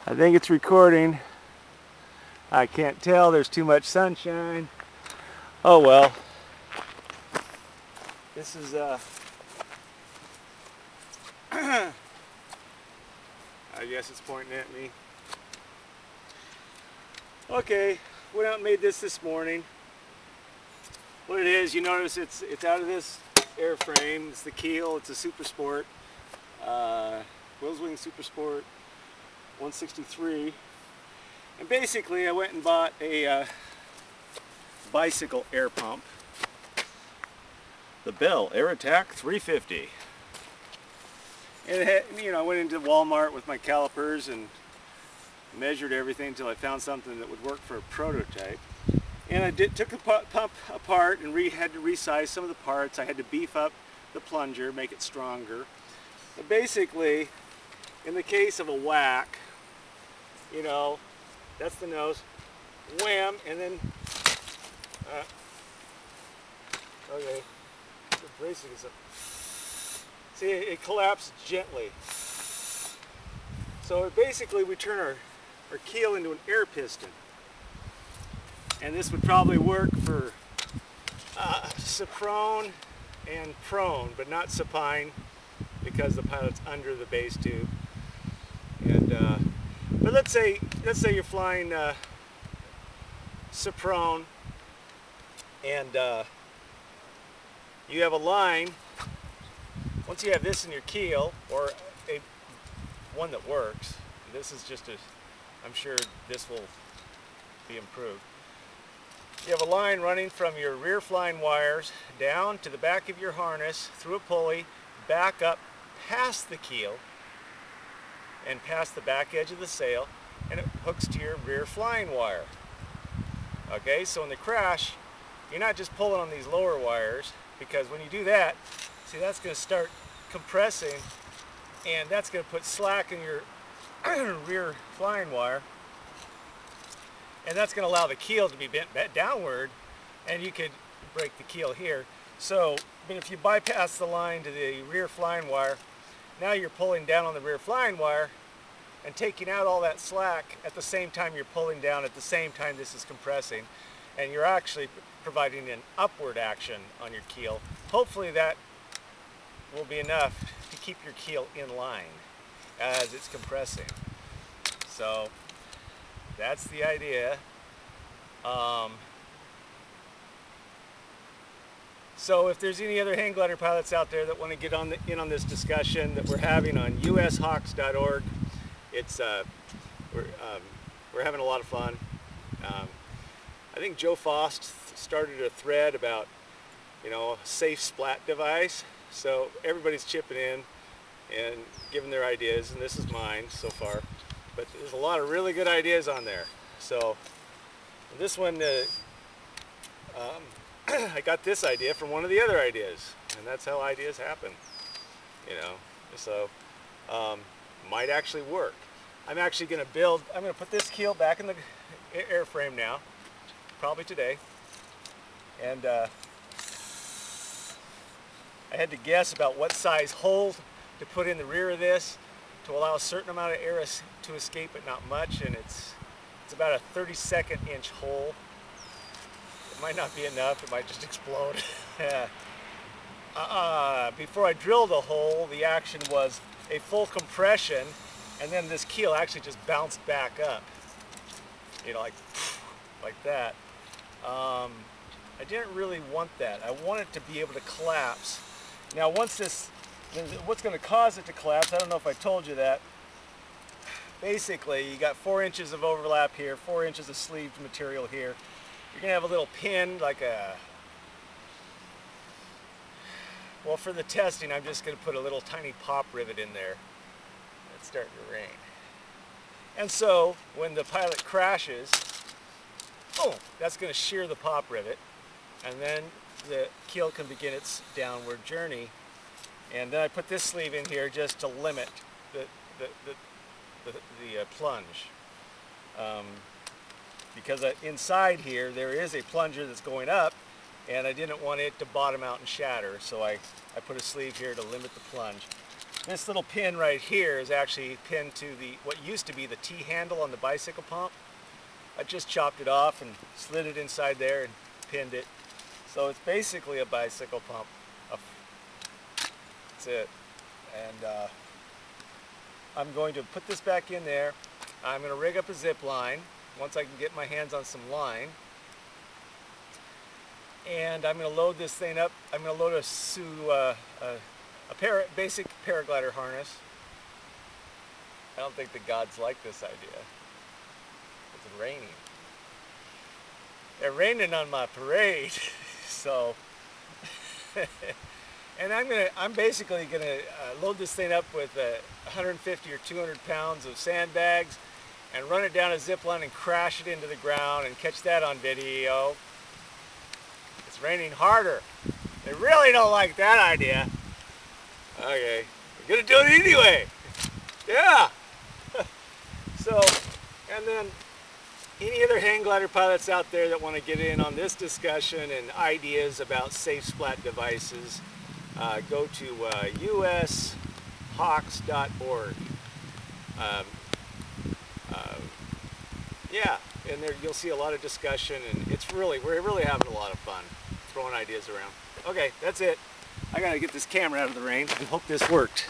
I think it's recording. I can't tell, there's too much sunshine. Oh well. This is I guess it's pointing at me. Okay, went out and made this morning. What it is, you notice it's out of this airframe. It's the keel. It's a Super Sport, Wing Super Sport 163. And basically, I went and bought a bicycle air pump, the Bell Air Attack 350. And it had, I went into Walmart with my calipers and measured everything until I found something that would work for a prototype. And I took the pump apart and had to resize some of the parts. I had to beef up the plunger, make it stronger. But basically, in the case of a whack, that's the nose, wham, and then, okay, the bracing is up. See, it collapsed gently. So basically we turn our keel into an air piston. And this would probably work for supine and prone, but not supine because the pilot's under the base tube. And but let's say you're flying supine and you have a line. Once you have this in your keel, or one that works, this is just I'm sure this will be improved. You have a line running from your rear flying wires down to the back of your harness, through a pulley, back up past the keel, and past the back edge of the sail, and it hooks to your rear flying wire. Okay, so in the crash, you're not just pulling on these lower wires, because when you do that, see, that's going to start compressing, and that's going to put slack in your rear flying wire, and that's going to allow the keel to be bent downward, and you could break the keel here. So, but if you bypass the line to the rear flying wire, now you're pulling down on the rear flying wire and taking out all that slack at the same time you're pulling down, at the same time this is compressing, and you're actually providing an upward action on your keel. Hopefully that will be enough to keep your keel in line as it's compressing. So that's the idea. So if there's any other hang glider pilots out there that want to get in on this discussion that we're having on ushawks.org, it's we're having a lot of fun. I think Joe Fost started a thread about a safe splat device, so everybody's chipping in and giving their ideas, and this is mine so far, but there's a lot of really good ideas on there. So this one, I got this idea from one of the other ideas, and that's how ideas happen, so might actually work. I'm actually going to put this keel back in the airframe now, probably today, and I had to guess about what size hole to put in the rear of this to allow a certain amount of air to escape, but not much, and it's about a 32nd inch hole. It might not be enough, it might just explode. Before I drilled a hole, the action was a full compression, and then this keel actually just bounced back up, like that. I didn't really want that. I want it to be able to collapse. Now what's going to cause it to collapse, I don't know if I told you that. Basically, you got 4 inches of overlap here, 4 inches of sleeved material here. You're going to have a little pin, well, for the testing, I'm just going to put a little tiny pop rivet in there. It's starting to rain. And so, when the pilot crashes, boom, that's going to shear the pop rivet, and then the keel can begin its downward journey. And then I put this sleeve in here just to limit the plunge. Because inside here there is a plunger that's going up, and I didn't want it to bottom out and shatter, so I put a sleeve here to limit the plunge. This little pin right here is actually pinned to the what used to be the T-handle on the bicycle pump. I just chopped it off and slid it inside there and pinned it. So it's basically a bicycle pump. That's it. And I'm going to put this back in there. I'm going to rig up a zip line once I can get my hands on some line. And I'm going to load this thing up. I'm going to load a basic paraglider harness. I don't think the gods like this idea. It's raining. They're raining on my parade, so. And I'm basically gonna load this thing up with 150 or 200 pounds of sandbags and run it down a zip line and crash it into the ground and catch that on video. It's raining harder. They really don't like that idea. Okay, we're gonna do it anyway. Yeah. So, and then any other hang glider pilots out there that want to get in on this discussion and ideas about safe splat devices, go to ushawks.org. Yeah, and there you'll see a lot of discussion, and we're really having a lot of fun throwing ideas around. Okay, that's it. I gotta get this camera out of the rain and hope this worked.